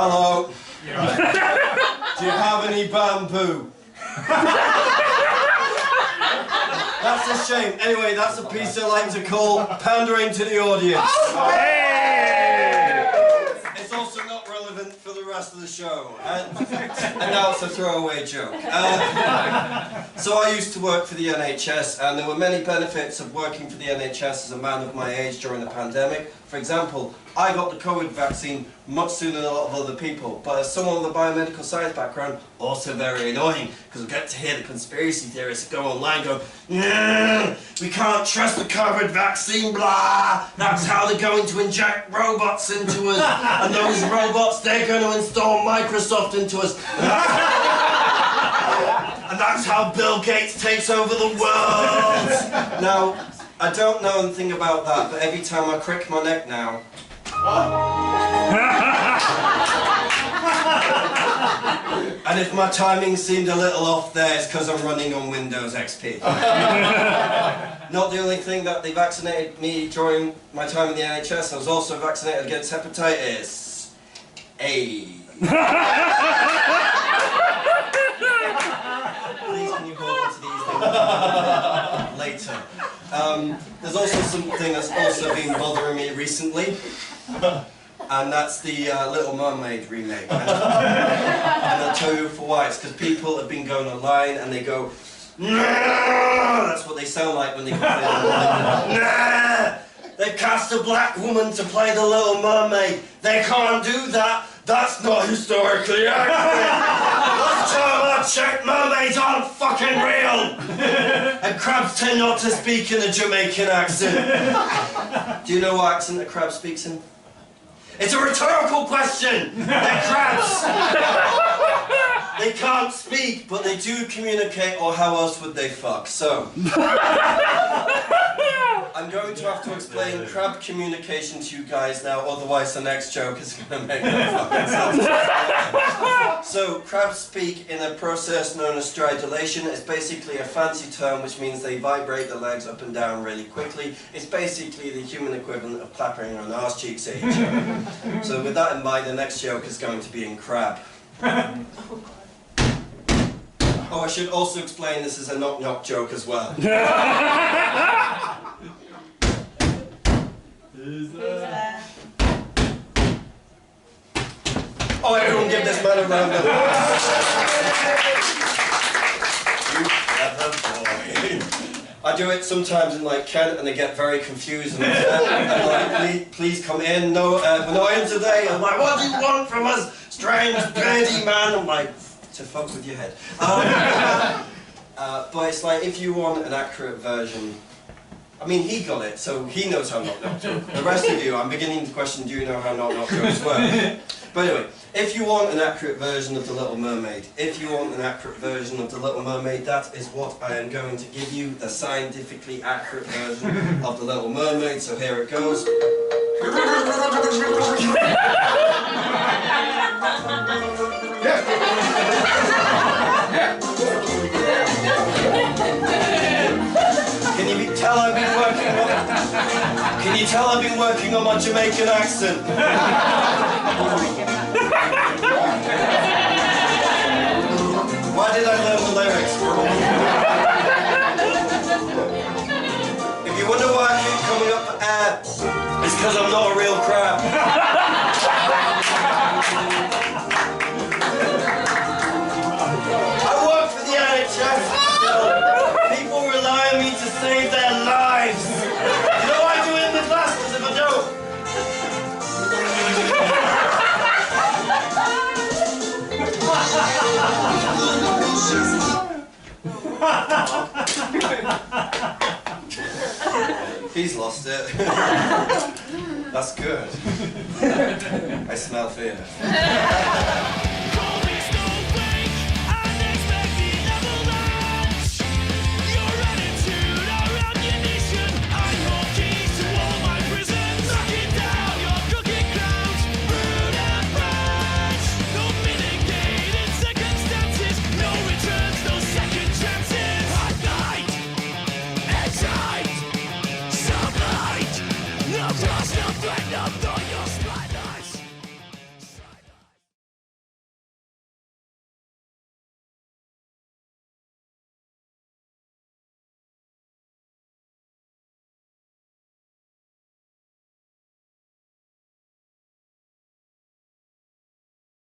Hello. Do you have any bamboo? That's a shame. Anyway, that's a piece I like to call pandering to the audience. It's also not relevant for the rest of the show. And now it's a throwaway joke. So I used to work for the NHS, and there were many benefits of working for the NHS as a man of my age during the pandemic. For example, I got the COVID vaccine much sooner than a lot of other people, but as someone with a biomedical science background, also very annoying, because I get to hear the conspiracy theorists go online go, "Yeah, we can't trust the COVID vaccine, blah, that's how they're going to inject robots into us, and those robots, they're going to install Microsoft into us, and that's how Bill Gates takes over the world." Now, I don't know anything about that, but every time I crick my neck now... and if my timing seemed a little off there, it's because I'm running on Windows XP. Not the only thing that they vaccinated me during my time in the NHS, I was also vaccinated against hepatitis A. Please can you hold on to these things later. There's also something that's also been bothering me recently, and that's the Little Mermaid remake. And I'll tell you for why. It's because people have been going online and they go, "Nah!" That's what they sound like when they complain online. "Nah! They've cast a black woman to play the Little Mermaid. They can't do that. That's not historically accurate. Last time I checked, mermaids aren't fucking real. And crabs tend not to speak in a Jamaican accent." Do you know what accent a crab speaks in? It's a rhetorical question. They're crabs. They can't speak, but they do communicate, or how else would they fuck? So, I'm going to have to explain crab communication to you guys now, otherwise the next joke is going to make no fucking sense. So, crabs speak in a process known as stridulation. It's basically a fancy term which means they vibrate the legs up and down really quickly. It's basically the human equivalent of clapping on arse cheeks at each other. So with that in mind, the next joke is going to be in crab. Oh, I should also explain this is a knock-knock joke as well. Who's there? Oh, everyone give this man a round of applause. You clever boy. I do it sometimes in like Kent and they get very confused and like, please come in, no, we're not in today. I'm like, what do you want from us, strange, beardy man? I'm like, to fuck with your head. But it's like, if you want an accurate version, I mean, he got it, so he knows how knock-knock jokes. The rest of you, I'm beginning to question, do you know how knock-knock jokes work? But anyway, if you want an accurate version of The Little Mermaid, that is what I am going to give you, the scientifically accurate version of The Little Mermaid, so here it goes. Can you tell I've been working on my Jamaican accent? Why did I learn the lyrics? If you wonder why I keep coming up for air, it's because I'm not a real crab. I work for the NHS. People rely on me to save their lives. You know I do it in the class, because if I don't... He's lost it. That's good. I smell fear.